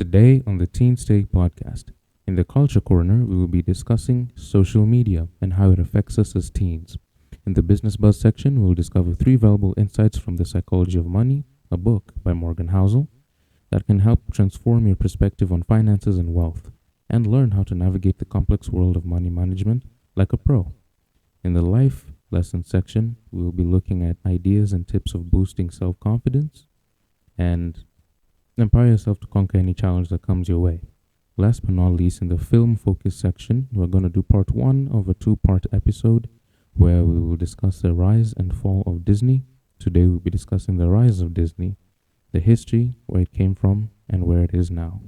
Today on the TeensTake podcast, in the Culture Corner, we will be discussing social media and how it affects us as teens. In the Business Buzz section, we will discover three valuable insights from The Psychology of Money, a book by Morgan Housel, that can help transform your perspective on finances and wealth, and learn how to navigate the complex world of money management like a pro. In the Life Lesson section, we will be looking at ideas and tips of boosting self confidence and empower yourself to conquer any challenge that comes your way. Last but not least, in the film focus section, we're going to do part one of a two-part episode where we will discuss the rise and fall of Disney. Today we'll be discussing the rise of Disney, the history, where it came from, and where it is now.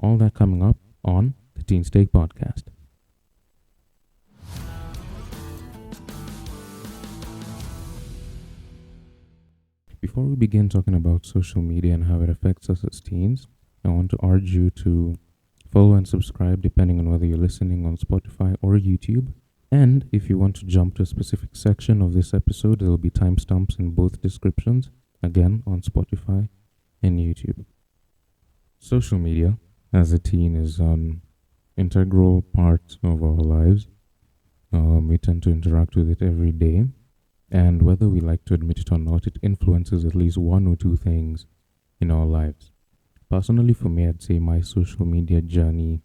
All that coming up on the TeensTake podcast. Before we begin talking about social media and how it affects us as teens, I want to urge you to follow and subscribe depending on whether you're listening on Spotify or YouTube. And if you want to jump to a specific section of this episode, there will be timestamps in both descriptions, again on Spotify and YouTube. Social media as a teen is an integral part of our lives. We tend to interact with it every day. And whether we like to admit it or not, it influences at least one or two things in our lives. Personally, for me, I'd say my social media journey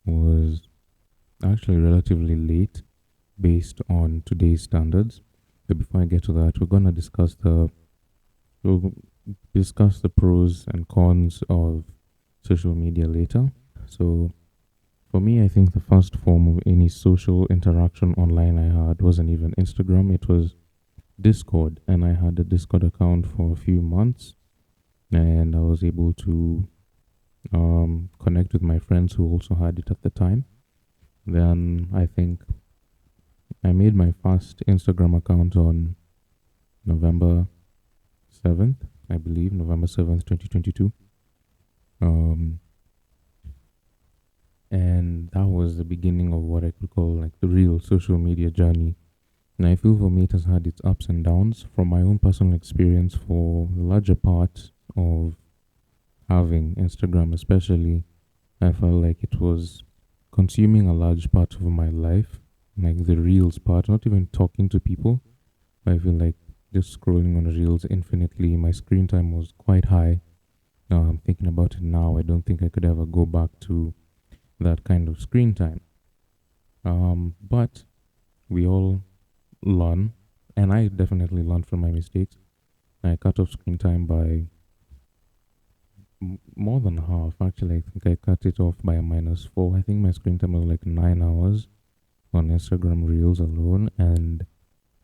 was actually relatively late based on today's standards. But before I get to that, we'll discuss the pros and cons of social media later. So for me, I think the first form of any social interaction online I had wasn't even Instagram, it was Discord. And I had a Discord account for a few months, and I was able to connect with my friends who also had it at the time. Then I think I made my first Instagram account on November 7th, I believe, November 7th, 2022. And that was the beginning of what I could call like the real social media journey. And I feel for me it has had its ups and downs. From my own personal experience, for the larger part of having Instagram especially, I felt like it was consuming a large part of my life, like the reels part, not even talking to people. I feel like just scrolling on reels infinitely. My screen time was quite high. Now I'm thinking about it now, I don't think I could ever go back to that kind of screen time. But we all learn, and I definitely learned from my mistakes. I cut off screen time by more than half. Actually, I think I cut it off by a -4. I think my screen time was like 9 hours on Instagram Reels alone, and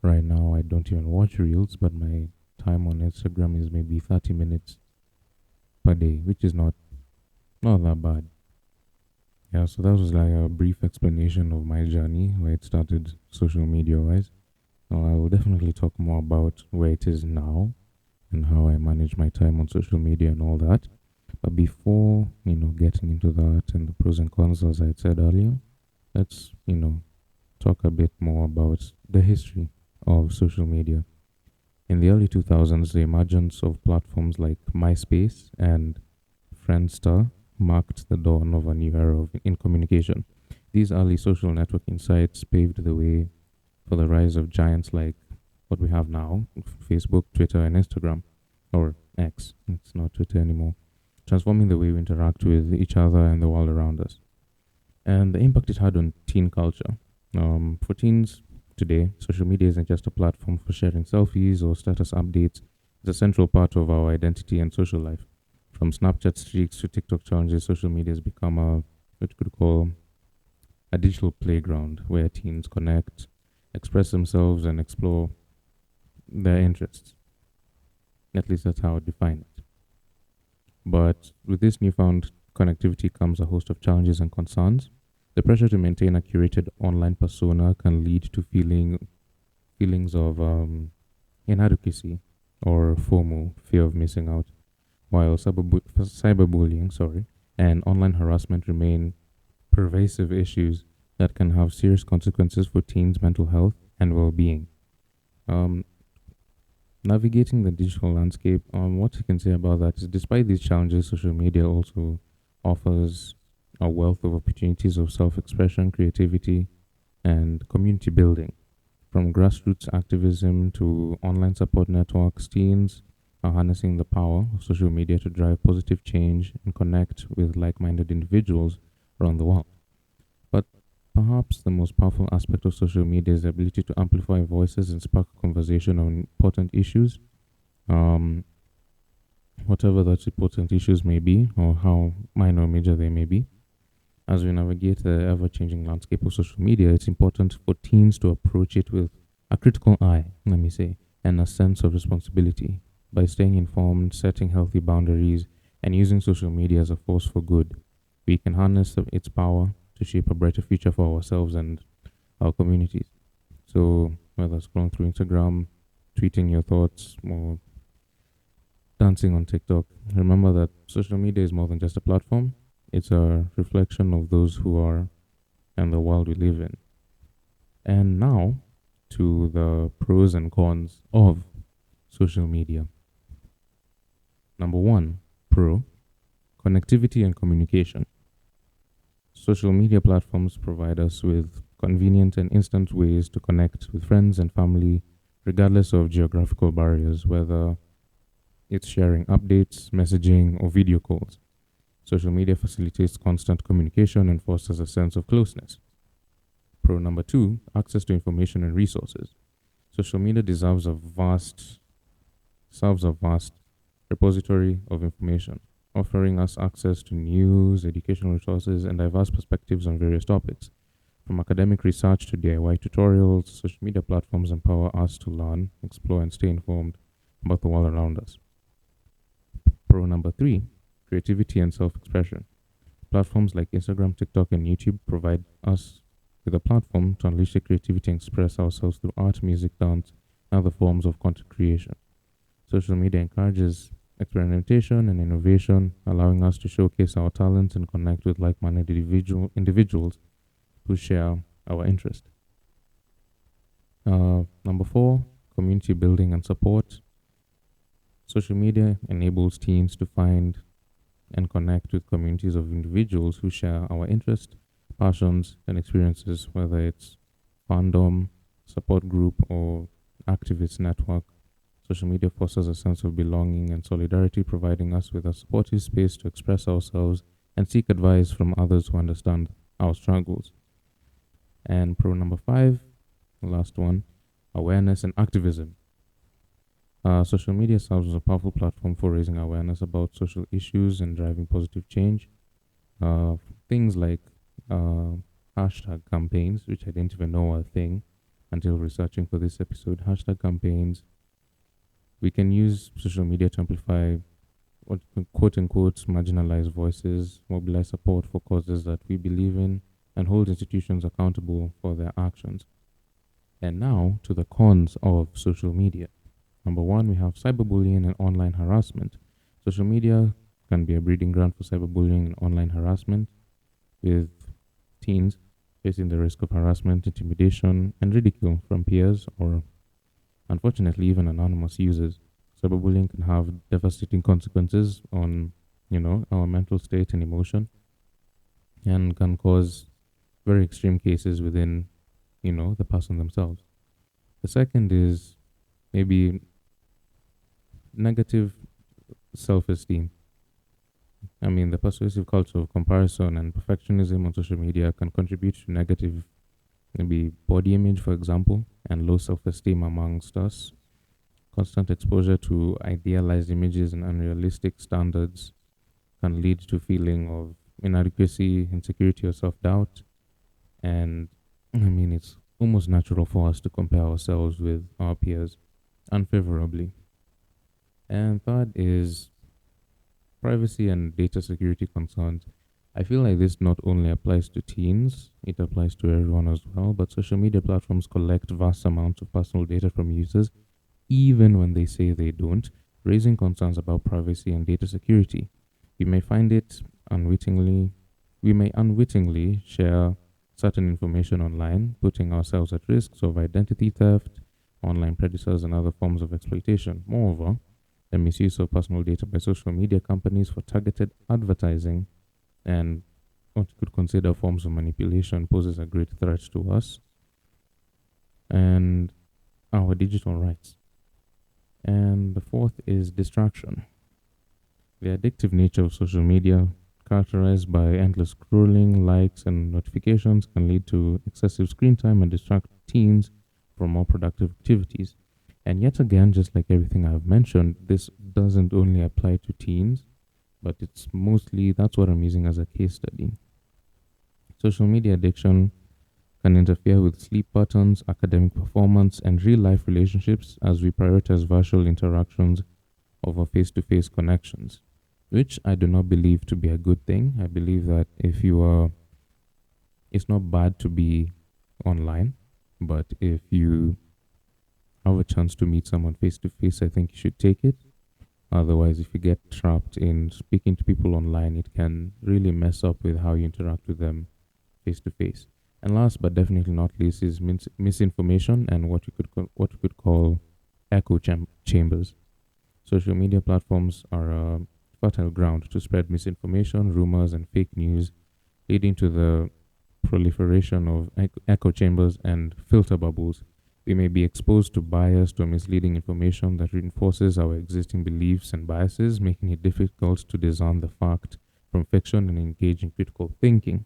right now I don't even watch Reels, but my time on Instagram is maybe 30 minutes per day, which is not that bad. Yeah, so that was like a brief explanation of my journey, where it started social media wise. Now, I will definitely talk more about where it is now and how I manage my time on social media and all that. But before, getting into that and the pros and cons, as I had said earlier, let's, talk a bit more about the history of social media. In the early 2000s, the emergence of platforms like MySpace and Friendster marked the dawn of a new era in communication. These early social networking sites paved the way for the rise of giants like what we have now, Facebook, Twitter, and Instagram, or X. It's not Twitter anymore, transforming the way we interact with each other and the world around us. And the impact it had on teen culture. For teens today, social media isn't just a platform for sharing selfies or status updates. It's a central part of our identity and social life. From Snapchat streaks to TikTok challenges, social media has become what you could call a digital playground where teens connect, express themselves, and explore their interests. At least that's how I define it. But with this newfound connectivity comes a host of challenges and concerns. The pressure to maintain a curated online persona can lead to feelings of inadequacy or FOMO, fear of missing out, while cyberbullying, and online harassment remain pervasive issues that can have serious consequences for teens' mental health and well-being. Navigating the digital landscape, what you can say about that is despite these challenges, social media also offers a wealth of opportunities of self expression, creativity, and community building. From grassroots activism to online support networks, teens are harnessing the power of social media to drive positive change and connect with like minded individuals around the world. But perhaps the most powerful aspect of social media is the ability to amplify voices and spark conversation on important issues, um, whatever those important issues may be, or how minor or major they may be. As we navigate the ever changing landscape of social media, it's important for teens to approach it with a critical eye, let me say, and a sense of responsibility. By staying informed, setting healthy boundaries, and using social media as a force for good, we can harness its power to shape a brighter future for ourselves and our communities. So, whether scrolling through Instagram, tweeting your thoughts, or dancing on TikTok, remember that social media is more than just a platform, it's a reflection of those who are and the world we live in. And now to the pros and cons of social media. Number one, pro, connectivity and communication. Social media platforms provide us with convenient and instant ways to connect with friends and family, regardless of geographical barriers, whether it's sharing updates, messaging, or video calls. Social media facilitates constant communication and fosters a sense of closeness. Pro number two, access to information and resources. Social media serves a vast repository of information, offering us access to news, educational resources, and diverse perspectives on various topics. From academic research to DIY tutorials, social media platforms empower us to learn, explore, and stay informed about the world around us. Pro number three, creativity and self expression. Platforms like Instagram, TikTok, and YouTube provide us with a platform to unleash the creativity and express ourselves through art, music, dance, and other forms of content creation. Social media encourages experimentation and innovation, allowing us to showcase our talents and connect with like-minded individuals who share our interest. Number four, community building and support. Social media enables teens to find and connect with communities of individuals who share our interest, passions, and experiences, whether it's fandom, support group, or activist network. Social media fosters a sense of belonging and solidarity, providing us with a supportive space to express ourselves and seek advice from others who understand our struggles. And pro number five, the last one, awareness and activism. Social media serves as a powerful platform for raising awareness about social issues and driving positive change. Uh, Things like uh, hashtag campaigns, which I didn't even know were a thing until researching for this episode. Hashtag campaigns. We can use social media to amplify what quote unquote marginalized voices, mobilize support for causes that we believe in, and hold institutions accountable for their actions. And now to the cons of social media. Number one, we have cyberbullying and online harassment. Social media can be a breeding ground for cyberbullying and online harassment, with teens facing the risk of harassment, intimidation, and ridicule from peers or, unfortunately, even anonymous users. Cyberbullying can have devastating consequences on, our mental state and emotion, and can cause very extreme cases within, the person themselves. The second is maybe negative self esteem. I mean, the persuasive culture of comparison and perfectionism on social media can contribute to negative, maybe body image, for example, and low self esteem amongst us. Constant exposure to idealized images and unrealistic standards can lead to feeling of inadequacy, insecurity, or self doubt. And I mean, it's almost natural for us to compare ourselves with our peers unfavorably. And third is privacy and data security concerns. I feel like this not only applies to teens, it applies to everyone as well, but social media platforms collect vast amounts of personal data from users, even when they say they don't, raising concerns about privacy and data security. We may find it unwittingly, we may unwittingly share certain information online, putting ourselves at risks of identity theft, online predators, and other forms of exploitation. Moreover, the misuse of personal data by social media companies for targeted advertising and what you could consider forms of manipulation poses a great threat to us and our digital rights. And the fourth is distraction. The addictive nature of social media, characterized by endless scrolling, likes, and notifications, can lead to excessive screen time and distract teens from more productive activities. And yet again, just like everything I've mentioned, this doesn't only apply to teens, but it's mostly that's what I'm using as a case study. Social media addiction can interfere with sleep patterns, academic performance, and real life relationships as we prioritize virtual interactions over face to face connections, which I do not believe to be a good thing. I believe that if you are, it's not bad to be online, but if you have a chance to meet someone face to face, I think you should take it. Otherwise, if you get trapped in speaking to people online, it can really mess up with how you interact with them face to face. And last but definitely not least is misinformation and what you could call chambers. Social media platforms are a fertile ground to spread misinformation, rumors, and fake news, leading to the proliferation of echo chambers and filter bubbles. We may be exposed to biased or misleading information that reinforces our existing beliefs and biases, making it difficult to discern the fact from fiction and engage in critical thinking.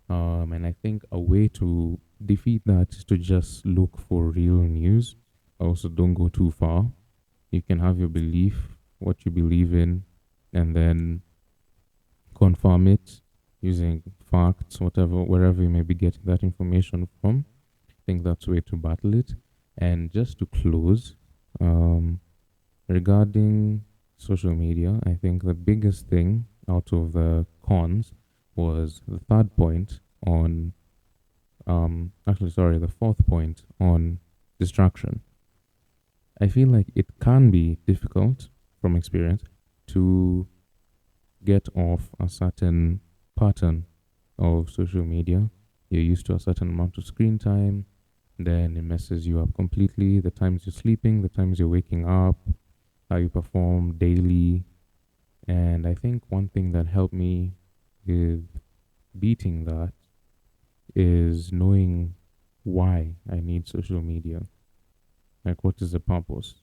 And I think a way to defeat that is to just look for real news. Also, don't go too far. You can have your belief, what you believe in, and then confirm it using facts, whatever, wherever you may be getting that information from. I think that's a way to battle it. And just to close, um, regarding social media, I think the biggest thing out of the cons was the third point on, the fourth point on distraction. I feel like it can be difficult from experience to get off a certain pattern of social media. You're used to a certain amount of screen time, then it messes you up completely. The times you're sleeping, the times you're waking up, how you perform daily. And I think one thing that helped me with beating that is knowing why I need social media. Like, what is the purpose?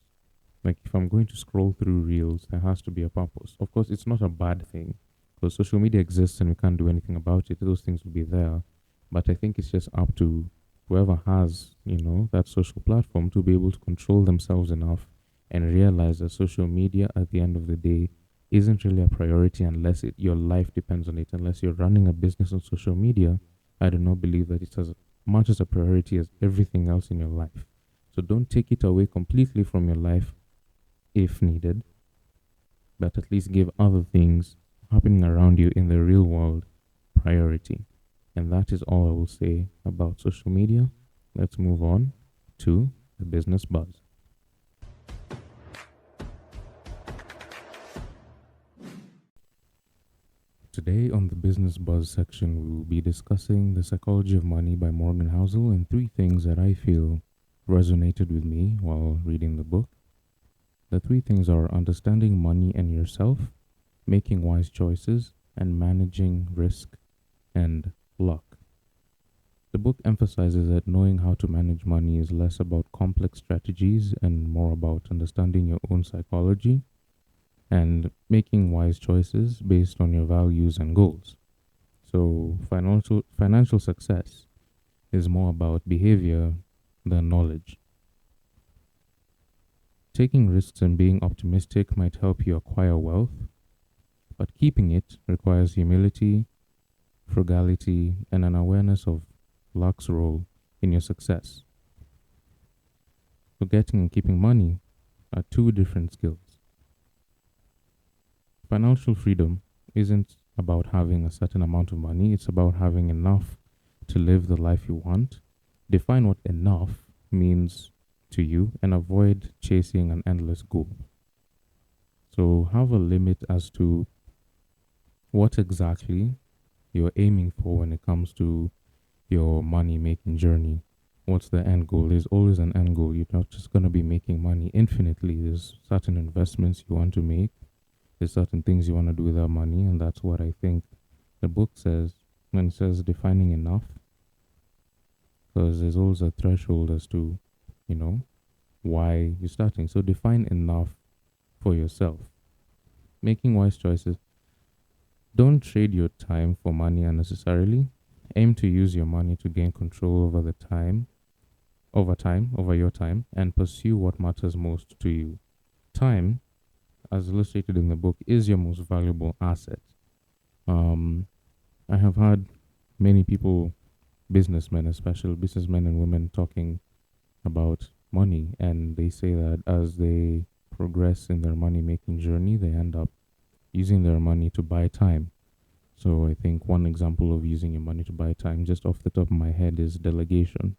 Like, if I'm going to scroll through reels, there has to be a purpose. Of course, it's not a bad thing because social media exists and we can't do anything about it. Those things will be there. But I think it's just up to whoever has, that social platform to be able to control themselves enough and realize that social media at the end of the day isn't really a priority unless your life depends on it. Unless you're running a business on social media, I do not believe that it's as much as a priority as everything else in your life. So don't take it away completely from your life if needed, but at least give other things happening around you in the real world priority. And that is all I will say about social media. Let's move on to the business buzz. Today on the Business Buzz section, we will be discussing The Psychology of Money by Morgan Housel and three things that I feel resonated with me while reading the book. The three things are understanding money and yourself, making wise choices, and managing risk and luck. The book emphasizes that knowing how to manage money is less about complex strategies and more about understanding your own psychology and making wise choices based on your values and goals. So financial success is more about behavior than knowledge. Taking risks and being optimistic might help you acquire wealth, but keeping it requires humility, frugality, and an awareness of luck's role in your success. So getting and keeping money are two different skills. Financial freedom isn't about having a certain amount of money, it's about having enough to live the life you want. Define what enough means to you and avoid chasing an endless goal. So have a limit as to what exactly you're aiming for when it comes to your money making journey. What's the end goal? There's always an end goal. You're not just going to be making money infinitely. There's certain investments you want to make, there's certain things you want to do with that money. And that's what I think the book says when it says defining enough, because there's always a threshold as to, you know, why you're starting. So define enough for yourself. Making wise choices. Don't trade your time for money unnecessarily. Aim to use your money to gain control over your time, and pursue what matters most to you. Time, as illustrated in the book, is your most valuable asset. Um, I have had many people, businessmen, especially businessmen and women, talking about money, and they say that as they progress in their money making journey, they end up using their money to buy time. So I think one example of using your money to buy time, just off the top of my head, is delegation,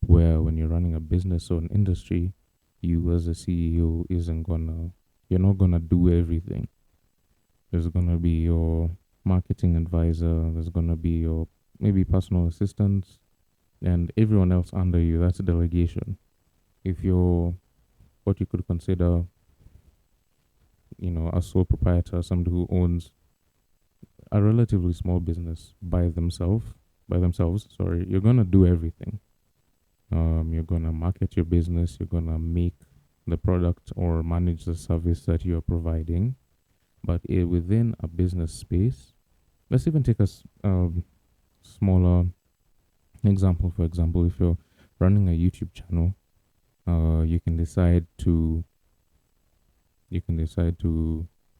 where when you're running a business or an industry, you as a CEO you're not gonna do everything. There's gonna be your marketing advisor, there's gonna be your maybe personal assistants, and everyone else under you. That's delegation. If you're what you could consider, a sole proprietor, somebody who owns a relatively small business by themselves, sorry, you're gonna do everything. You're gonna market your business, you're gonna make the product or manage the service that you're providing. But within a business space, let's even take a smaller example. For example, if you're running a YouTube channel, you can decide to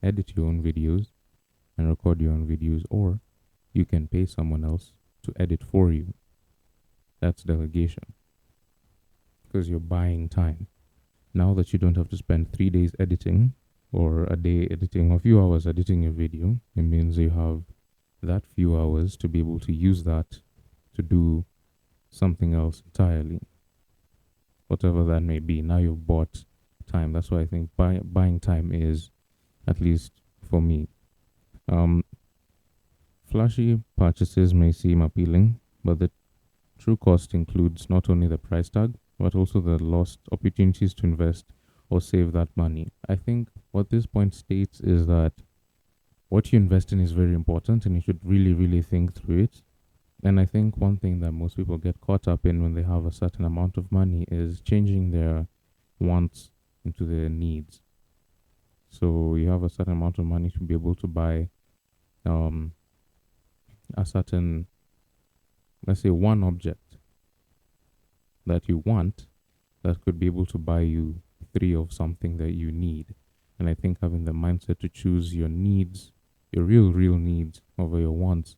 edit your own videos and record your own videos, or you can pay someone else to edit for you. That's delegation, because you're buying time. Now that you don't have to spend 3 days editing, or a day editing, or a few hours editing your video, it means you have that few hours to be able to use that to do something else entirely, whatever that may be. Now you've bought time. That's why I think buying time is, at least for me. Um, Flashy purchases may seem appealing, but the true cost includes not only the price tag, but also the lost opportunities to invest or save that money. I think what this point states is that what you invest in is very important, and you should really, really think through it. And I think one thing that most people get caught up in when they have a certain amount of money is changing their wants into their needs. So you have a certain amount of money to be able to buy um, a certain, let's say, one object that you want that could be able to buy you three of something that you need. And I think having the mindset to choose your needs, your real needs over your wants,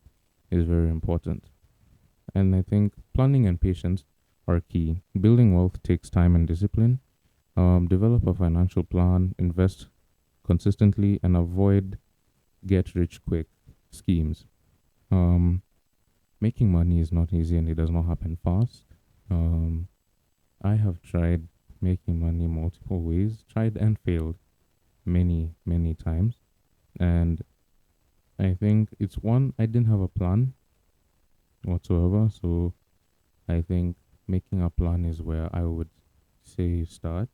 is very important. And I think planning and patience are key. Building wealth takes time and discipline. Develop a financial plan, invest consistently, and avoid get rich quick schemes. Um, Making money is not easy, and it does not happen fast. Um, I have tried making money multiple ways, tried and failed many, many times. And I think it's one, I didn't have a plan whatsoever. So I think making a plan is where I would say start.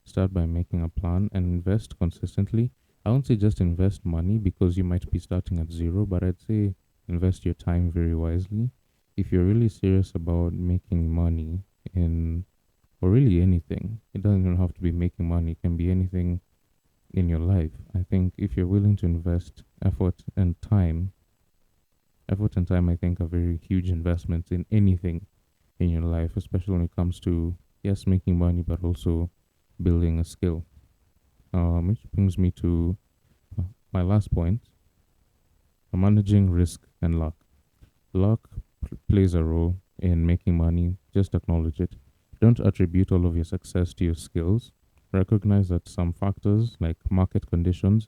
Start by making a plan and invest consistently. I won't say just invest money, because you might be starting at zero, but I'd say invest your time very wisely. If you're really serious about making money in, or really anything, it doesn't even have to be making money, it can be anything in your life. I think if you're willing to invest effort and time, I think, are very huge investments in anything in your life, especially when it comes to, yes, making money, but also building a skill. Which brings me to my last point: managing risk and luck. Luck plays a role in making money. Just acknowledge it. Don't attribute all of your success to your skills. Recognize that some factors, like market conditions,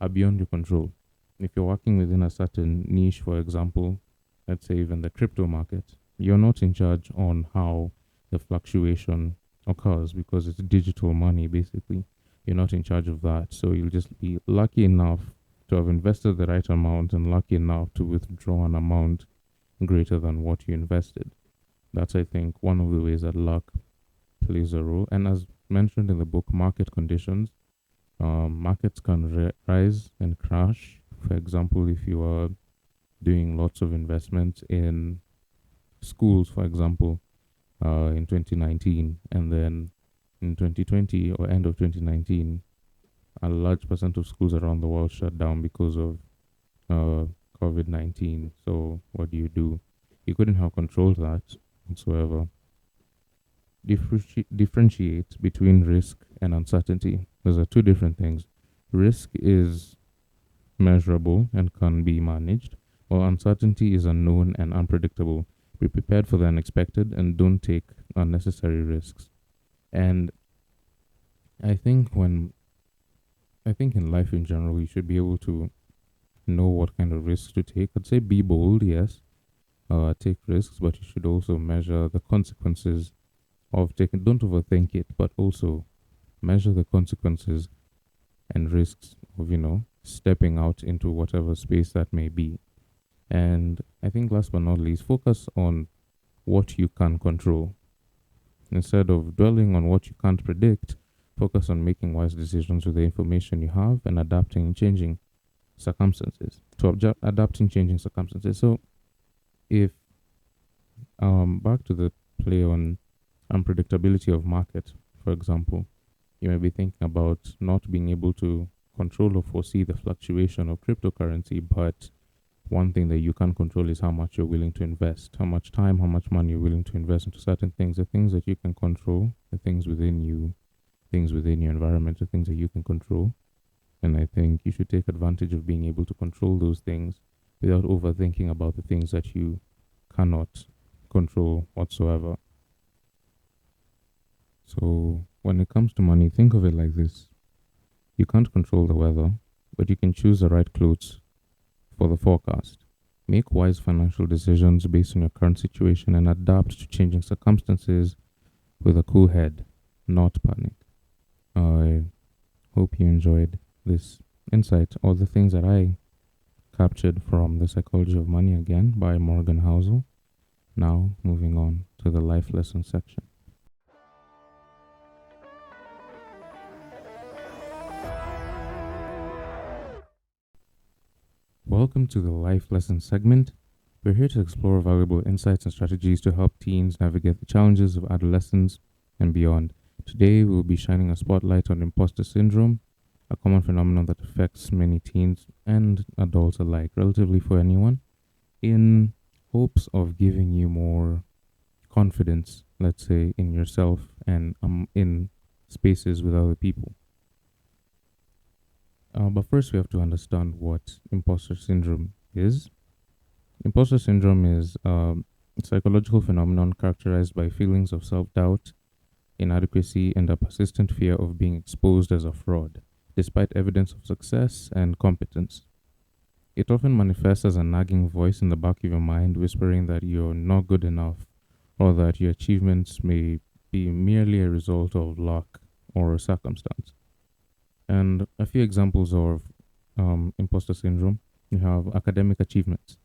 are beyond your control. If you're working within a certain niche, for example, let's say even the crypto market, you're not in charge on how the fluctuation occurs, because it's digital money basically. You're not in charge of that. So you'll just be lucky enough to have invested the right amount and lucky enough to withdraw an amount greater than what you invested. That's, I think, one of the ways that luck plays a role. And as mentioned in the book, market conditions, markets can rise and crash. For example, if you are doing lots of investments in schools, for example, in 2019, and then in 2020 or end of 2019, a large percent of schools around the world shut down because of uh, COVID 19. So, what do you do? You couldn't have controlled that whatsoever. Differentiate between risk and uncertainty. Those are two different things. Risk is measurable and can be managed, while uncertainty is unknown and unpredictable. Be prepared for the unexpected and don't take unnecessary risks. And I think when I think in life in general, you should be able to know what kind of risks to take. I'd say be bold, yes, take risks, but you should also measure the consequences of taking. Don't overthink it, but also measure the consequences and risks of stepping out into whatever space that may be. And I think last but not least, focus on what you can control. Instead of dwelling on what you can't predict, focus on making wise decisions with the information you have and adapting and changing circumstances. Adapting changing circumstances. So if back to the play on unpredictability of market, for example, you may be thinking about not being able to control or foresee the fluctuation of cryptocurrency, but one thing that you can control is how much you're willing to invest, how much time, how much money you're willing to invest into certain things. The things that you can control, the things within you, things within your environment, the things that you can control. And I think you should take advantage of being able to control those things without overthinking about the things that you cannot control whatsoever. So when it comes to money, think of it like this. You can't control the weather, but you can choose the right clothes for the forecast. Make wise financial decisions based on your current situation and adapt to changing circumstances with a cool head, not panic. I hope you enjoyed this insight or the things that I captured from The Psychology of Money again by Morgan Housel. Now, moving on to the life lesson section. Welcome to the life lesson segment. We're here to explore valuable insights and strategies to help teens navigate the challenges of adolescence and beyond. Today, we'll be shining a spotlight on imposter syndrome, a common phenomenon that affects many teens and adults alike, relatively for anyone, in hopes of giving you more confidence, let's say, in yourself and in spaces with other people. But first, we have to understand what imposter syndrome is. Imposter syndrome is a psychological phenomenon characterized by feelings of self doubt, inadequacy, and a persistent fear of being exposed as a fraud, despite evidence of success and competence. It often manifests as a nagging voice in the back of your mind, whispering that you're not good enough or that your achievements may be merely a result of luck or circumstance. And a few examples of imposter syndrome: you have academic achievements.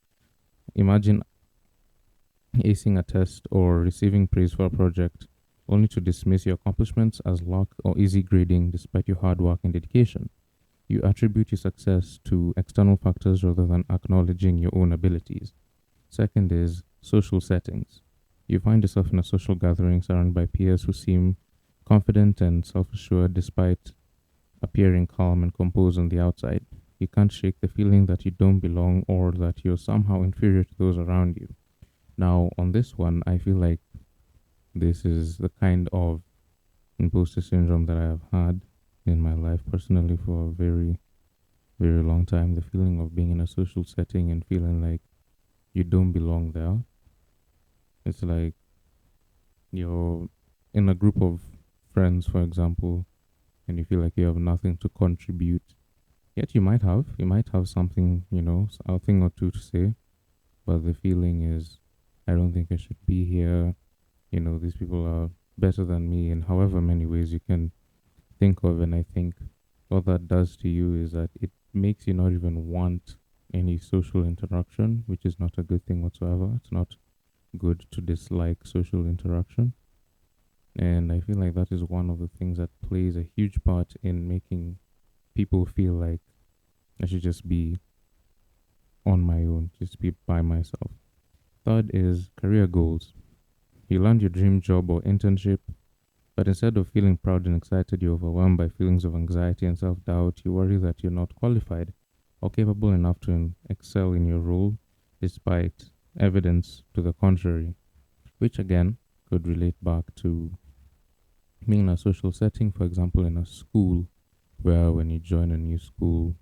Imagine acing a test or receiving praise for a project, only to dismiss your accomplishments as luck or easy grading despite your hard work and dedication. You attribute your success to external factors rather than acknowledging your own abilities. Second is social settings. You find yourself in a social gathering surrounded by peers who seem confident and self assured despite appearing calm and composed on the outside. You can't shake the feeling that you don't belong or that you're somehow inferior to those around you. Now, on this one, I feel like this is the kind of imposter syndrome that I have had in my life personally for a very, very long time. The feeling of being in a social setting and feeling like you don't belong there. It's like you're in a group of friends, for example, and you feel like you have nothing to contribute. Yet you might have something, a thing or two to say, but the feeling is, I don't think I should be here. These people are better than me in however many ways you can think of. And I think what that does to you is that it makes you not even want any social interaction, which is not a good thing whatsoever. It's not good to dislike social interaction. And I feel like that is one of the things that plays a huge part in making people feel like I should just be on my own, just be by myself. Third is career goals. You land your dream job or internship, but instead of feeling proud and excited, you're overwhelmed by feelings of anxiety and self doubt. You worry that you're not qualified or capable enough to excel in your role, despite evidence to the contrary, which again could relate back to being in a social setting, for example, in a school, where when you join a new school,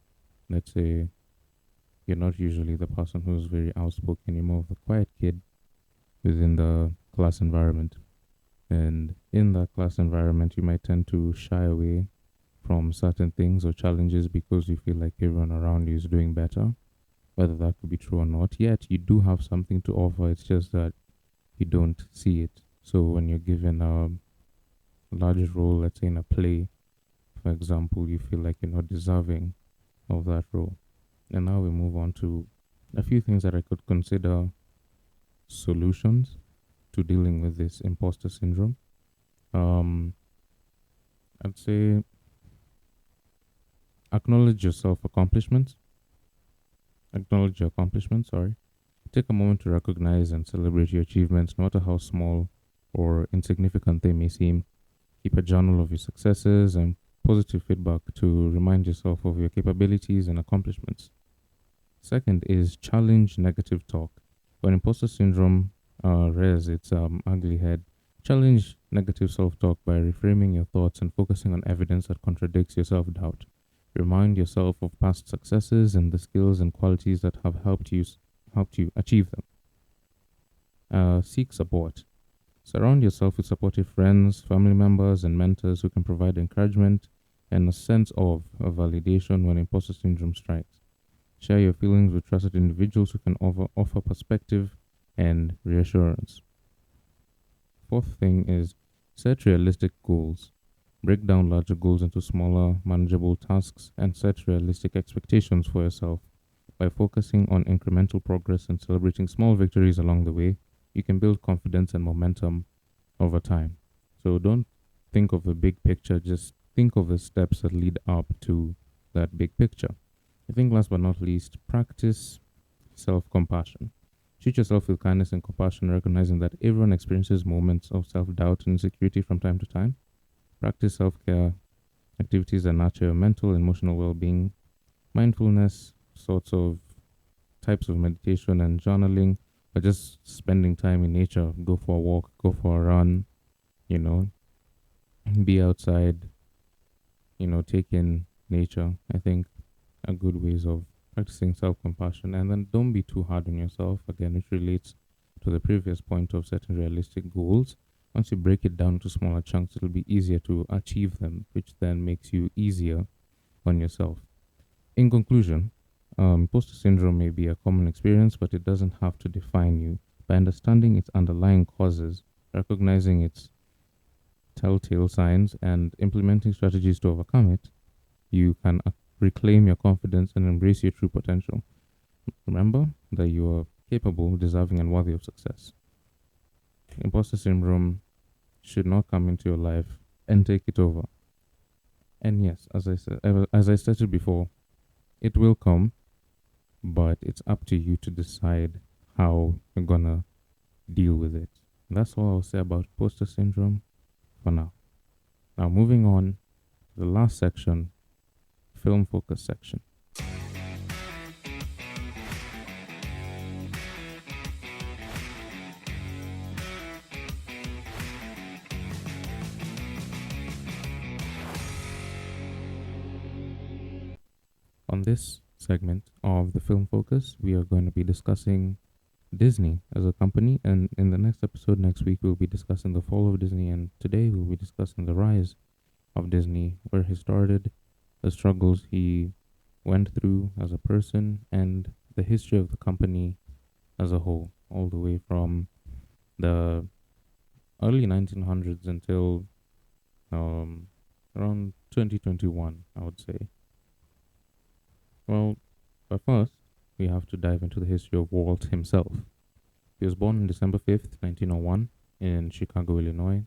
let's say you're not usually the person who's very outspoken, you're more of the quiet kid within the class environment. And in that class environment, you might tend to shy away from certain things or challenges because you feel like everyone around you is doing better, whether that could be true or not. Yet you do have something to offer, it's just that you don't see it. So when you're given a large role, let's say in a play, for example, you feel like you're not deserving of that role. And now we move on to a few things that I could consider solutions to dealing with this imposter syndrome. Um, I'd say acknowledge your self accomplishments. Acknowledge your accomplishments, sorry. Take a moment to recognize and celebrate your achievements, no matter how small or insignificant they may seem. Keep a journal of your successes and positive feedback to remind yourself of your capabilities and accomplishments. Second is challenge negative talk. When imposter syndrome rears its ugly head, challenge negative self talk by reframing your thoughts and focusing on evidence that contradicts your self doubt. Remind yourself of past successes and the skills and qualities that have helped you achieve them. Seek support. Surround yourself with supportive friends, family members, and mentors who can provide encouragement and a sense of a validation when imposter syndrome strikes. Share your feelings with trusted individuals who can offer perspective and reassurance. Fourth thing is set realistic goals. Break down larger goals into smaller, manageable tasks and set realistic expectations for yourself. By focusing on incremental progress and celebrating small victories along the way, you can build confidence and momentum over time. So don't think of the big picture, just think of the steps that lead up to that big picture. I think last but not least, practice self compassion. Treat yourself with kindness and compassion, recognizing that everyone experiences moments of self doubt and insecurity from time to time. Practice self care activities that nurture your mental and emotional well being, mindfulness, sorts of types of meditation and journaling, or just spending time in nature. Go for a walk, go for a run, you know, be outside, take in nature. I think are good ways of practicing self compassion. And then don't be too hard on yourself. Again, it relates to the previous point of setting realistic goals. Once you break it down to smaller chunks, it'll be easier to achieve them, which then makes you easier on yourself. In conclusion, imposter syndrome may be a common experience, but it doesn't have to define you. By understanding its underlying causes, recognizing its telltale signs, and implementing strategies to overcome it, you can reclaim your confidence and embrace your true potential. Remember that you are capable, deserving, and worthy of success. Imposter syndrome should not come into your life and take it over. And yes, as I stated before, it will come, but it's up to you to decide how you're gonna deal with it. And that's all I'll say about imposter syndrome for now. Now, moving on to the last section, film focus section. On this segment of the film focus, we are going to be discussing Disney as a company, and in the next episode next week, we'll be discussing the fall of Disney, and today we'll be discussing the rise of Disney, where he started, the struggles he went through as a person, and the history of the company as a whole, all the way from the early 1900s until around 2021, I would say. Well, but first, we have to dive into the history of Walt himself. He was born on December 5th, 1901, in Chicago, Illinois.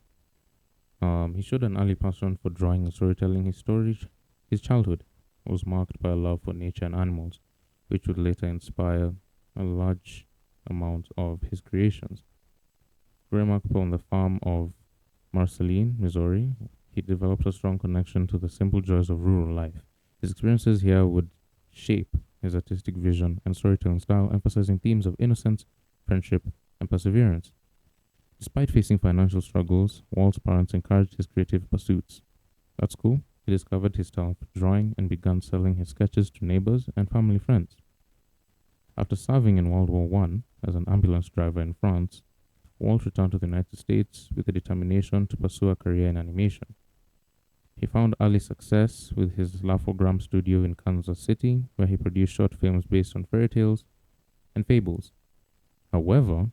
He showed an early passion for drawing and storytelling. His childhood was marked by a love for nature and animals, which would later inspire a large amount of his creations. Growing up on the farm of Marceline, Missouri, he developed a strong connection to the simple joys of rural life. His experiences here would shape his artistic vision and storytelling style, emphasizing themes of innocence, friendship, and perseverance. Despite facing financial struggles, Walt's parents encouraged his creative pursuits. At school, he discovered his talent for drawing and began selling his sketches to neighbors and family friends. After serving in World War I as an ambulance driver in France, Walt returned to the United States with a determination to pursue a career in animation. He found early success with his Laugh-O-Gram studio in Kansas City, where he produced short films based on fairy tales and fables. However,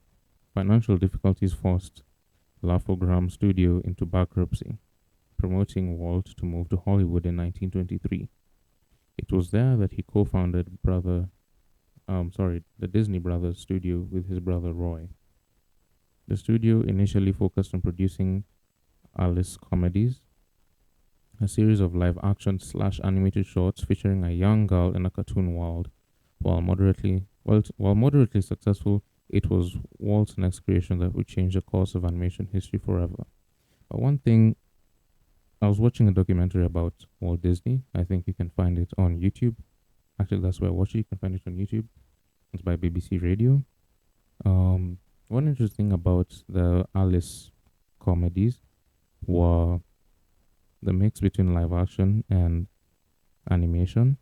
financial difficulties forced Laugh-O-Gram studio into bankruptcy, promoting Walt to move to Hollywood in 1923. It was there that he co-founded the Disney Brothers studio with his brother Roy. The studio initially focused on producing Alice comedies, a series of live action slash animated shorts featuring a young girl in a cartoon world. While moderately successful, it was Walt's next creation that would change the course of animation history forever. But one thing, I was watching a documentary about Walt Disney. I think you can find it on YouTube. Actually, that's where I watched it. You can find it on YouTube. It's by BBC Radio. One interesting thing about the Alice comedies were the mix between live action and animation.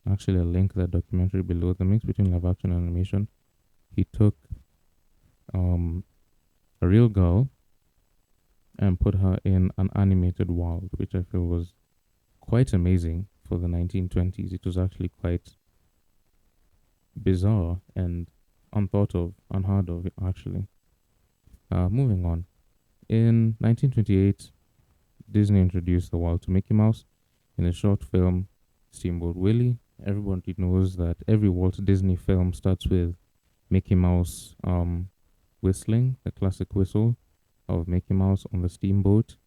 Actually, I'll link that documentary below. The mix between live action and animation. He took a real girl and put her in an animated world, which I feel was quite amazing for the 1920s. It was actually quite bizarre and unthought of, unheard of, actually. Moving on. In 1928, Disney introduced the world to Mickey Mouse in a short film, Steamboat Willie. Everybody knows that every Walt Disney film starts with Mickey Mouse whistling, the classic whistle of Mickey Mouse on the steamboat.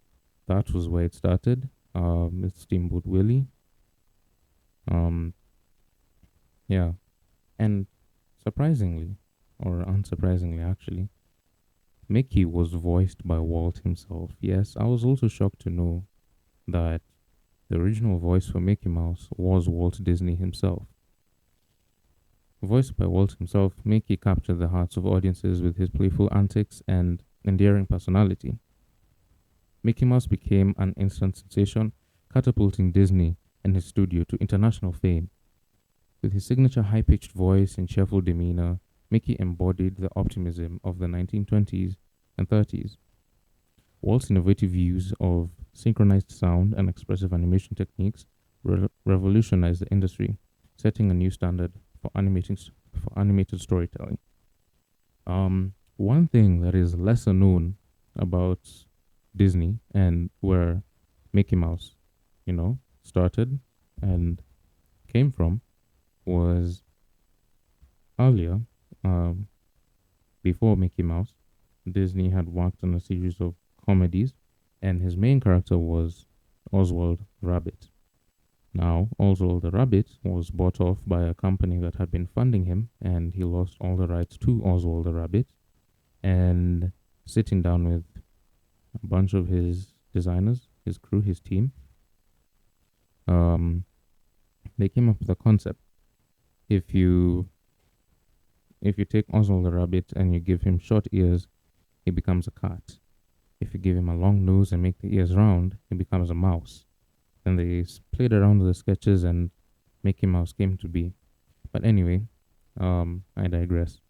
That was where it started, with Steamboat Willie. Yeah, and surprisingly, or unsurprisingly actually, Mickey was voiced by Walt himself. Yes, I was also shocked to know that the original voice for Mickey Mouse was Walt Disney himself. Voiced by Walt himself, Mickey captured the hearts of audiences with his playful antics and endearing personality. Mickey Mouse became an instant sensation, catapulting Disney and his studio to international fame. With his signature high-pitched voice and cheerful demeanor, Mickey embodied the optimism of the 1920s and 30s. Walt's innovative use of synchronized sound and expressive animation techniques revolutionized the industry, setting a new standard for animated storytelling. One thing that is lesser known about Disney and where Mickey Mouse, started and came from was earlier, before Mickey Mouse, Disney had worked on a series of comedies, and his main character was Oswald Rabbit. Now, Oswald the Rabbit was bought off by a company that had been funding him, and he lost all the rights to Oswald the Rabbit. And sitting down with a bunch of his designers, his crew, his team, they came up with a concept. If you take Oswald the Rabbit and you give him short ears, he becomes a cat. If you give him a long nose and make the ears round, he becomes a mouse. Then they played around with the sketches and Mickey Mouse came to be. But anyway, I digress.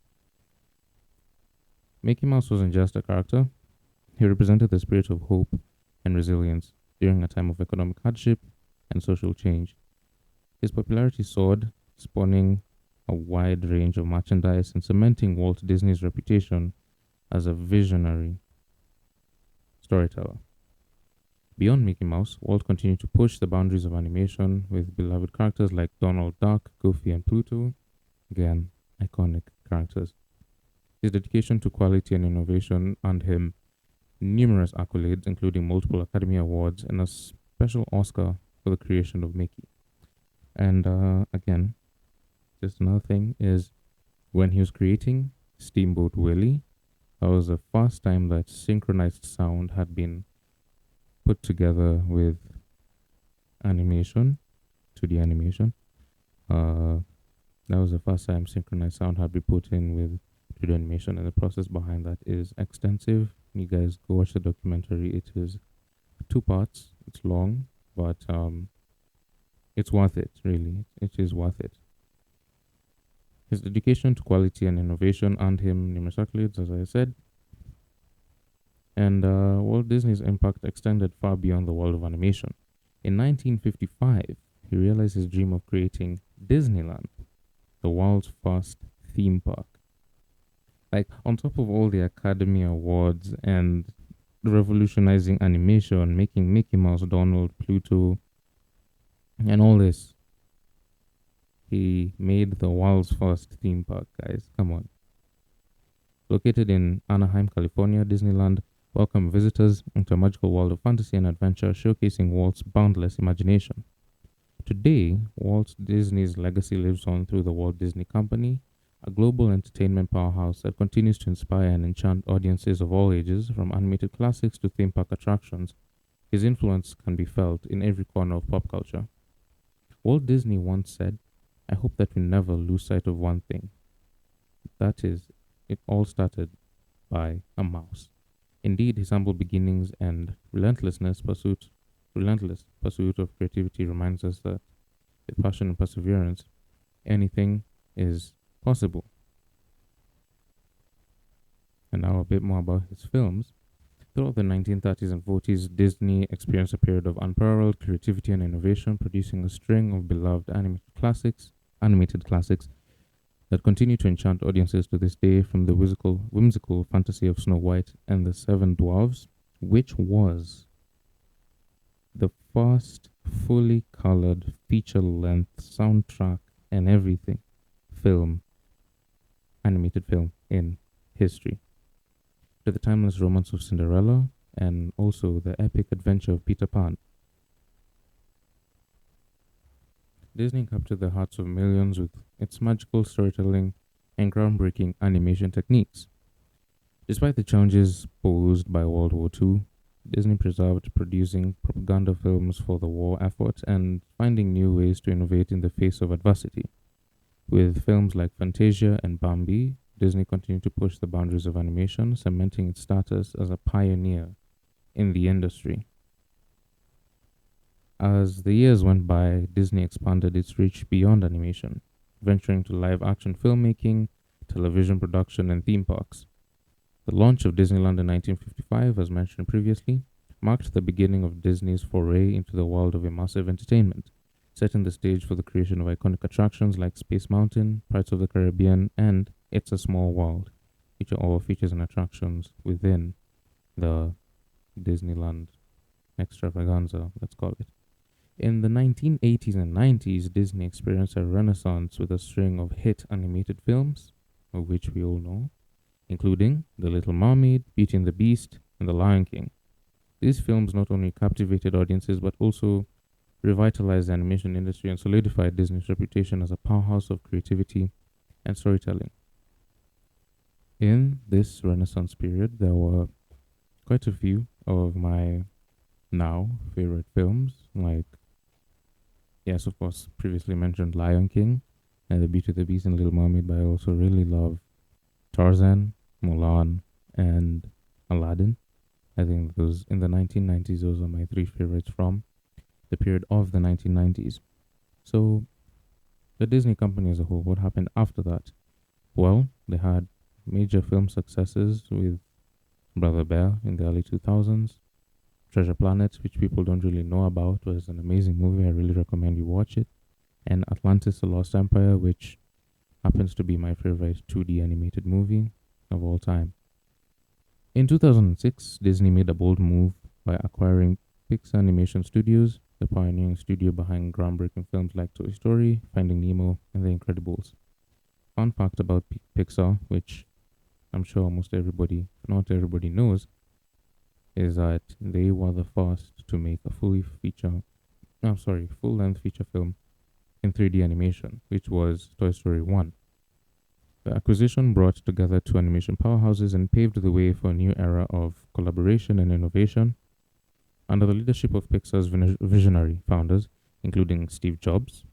Mickey Mouse wasn't just a character. He represented the spirit of hope and resilience during a time of economic hardship and social change. His popularity soared, spawning a wide range of merchandise and cementing Walt Disney's reputation as a visionary storyteller. Beyond Mickey Mouse, Walt continued to push the boundaries of animation with beloved characters like Donald Duck, Goofy, and Pluto. Again, iconic characters. His dedication to quality and innovation earned him numerous accolades, including multiple Academy Awards and a special Oscar for the creation of Mickey. And again, just another thing is when he was creating Steamboat Willie, that was the first time that synchronized sound had been put together with animation, 2D animation. Uh, that was the first time synchronized sound had been put in with 2D animation, and the process behind that is extensive. You guys go watch the documentary. It is 2 parts. It's long, but it's worth it. Really, it is worth it. His dedication to quality and innovation earned him numerous accolades, as I said, and Walt Disney's impact extended far beyond the world of animation. In 1955, he realized his dream of creating Disneyland, the world's first theme park. Like, on top of all the Academy Awards and revolutionizing animation, making Mickey Mouse, Donald, Pluto, and all this, he made the world's first theme park, guys. Come on. Located in Anaheim, California, Disneyland welcomed visitors into a magical world of fantasy and adventure, showcasing Walt's boundless imagination. Today, Walt Disney's legacy lives on through the Walt Disney Company, a global entertainment powerhouse that continues to inspire and enchant audiences of all ages, from animated classics to theme park attractions. His influence can be felt in every corner of pop culture. Walt Disney once said, "I hope that we never lose sight of one thing. That is, it all started by a mouse." Indeed, his humble beginnings and relentless pursuit of creativity reminds us that with passion and perseverance, anything is possible. And now a bit more about his films. Throughout the 1930s and 40s, Disney experienced a period of unparalleled creativity and innovation, producing a string of beloved animated classics that continue to enchant audiences to this day, from the whimsical fantasy of Snow White and the Seven Dwarfs, which was the first fully colored feature-length soundtrack and everything animated film in history, to the timeless romance of Cinderella and also the epic adventure of Peter Pan. Disney captured the hearts of millions with its magical storytelling and groundbreaking animation techniques. Despite the challenges posed by World War II, Disney preserved producing propaganda films for the war effort and finding new ways to innovate in the face of adversity. With films like Fantasia and Bambi, Disney continued to push the boundaries of animation, cementing its status as a pioneer in the industry. As the years went by, Disney expanded its reach beyond animation, venturing to live action filmmaking, television production, and theme parks. The launch of Disneyland in 1955, as mentioned previously, marked the beginning of Disney's foray into the world of immersive entertainment, setting the stage for the creation of iconic attractions like Space Mountain, Pirates of the Caribbean, and It's a Small World, which are all features and attractions within the Disneyland extravaganza, let's call it. In the 1980s and 90s, Disney experienced a renaissance with a string of hit animated films, of which we all know, including The Little Mermaid, Beauty and the Beast, and The Lion King. These films not only captivated audiences but also revitalized the animation industry and solidified Disney's reputation as a powerhouse of creativity and storytelling. In this Renaissance period, there were quite a few of my now favorite films, like, yes, of course, previously mentioned Lion King and The Beauty and the Beast and Little Mermaid, but I also really love Tarzan, Mulan, and Aladdin. I think those in the 1990s, those are my three favorites from the period of the 1990s. So, the Disney company as a whole, what happened after that? Well, they had major film successes with Brother Bear in the early 2000s, Treasure Planet, which people don't really know about, was an amazing movie. I really recommend you watch it. And Atlantis: The Lost Empire, which happens to be my favorite 2D animated movie of all time. In 2006, Disney made a bold move by acquiring Pixar Animation Studios, the pioneering studio behind groundbreaking films like Toy Story, Finding Nemo, and The Incredibles. Fun fact about Pixar, which I'm sure almost everybody, if not everybody, knows is that they were the first to make a full length feature film in 3D animation, which was Toy Story 1. The acquisition brought together two animation powerhouses and paved the way for a new era of collaboration and innovation. Under the leadership of Pixar's visionary founders, including Steve Jobs,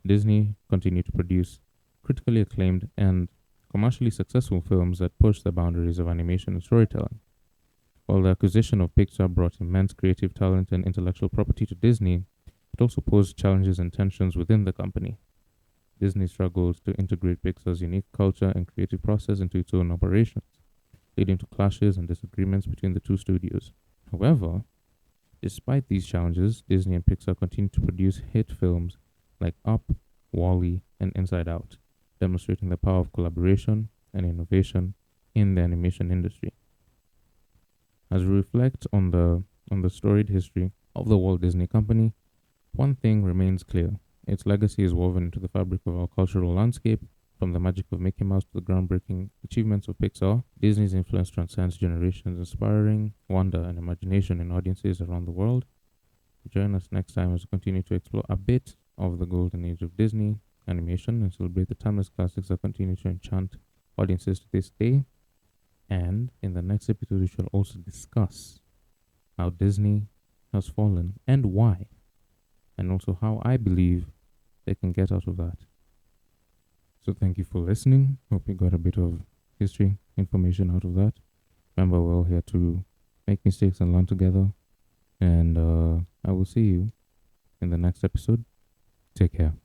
Disney continued to produce critically acclaimed and commercially successful films that pushed the boundaries of animation and storytelling. While the acquisition of Pixar brought immense creative talent and intellectual property to Disney, it also posed challenges and tensions within the company. Disney struggled to integrate Pixar's unique culture and creative process into its own operations, leading to clashes and disagreements between the two studios. However, despite these challenges, Disney and Pixar continued to produce hit films like Up, Wall-E, and Inside Out, demonstrating the power of collaboration and innovation in the animation industry. As we reflect on the storied history of the Walt Disney Company, one thing remains clear. Its legacy is woven into the fabric of our cultural landscape. From the magic of Mickey Mouse to the groundbreaking achievements of Pixar, Disney's influence transcends generations, inspiring wonder and imagination in audiences around the world. Join us next time as we continue to explore a bit of the golden age of Disney animation and celebrate the timeless classics that continue to enchant audiences to this day. And in the next episode, we shall also discuss how Disney has fallen and why, and also how I believe they can get out of that. So thank you for listening. Hope you got a bit of history information out of that. Remember, we're all here to make mistakes and learn together. And I will see you in the next episode. Take care.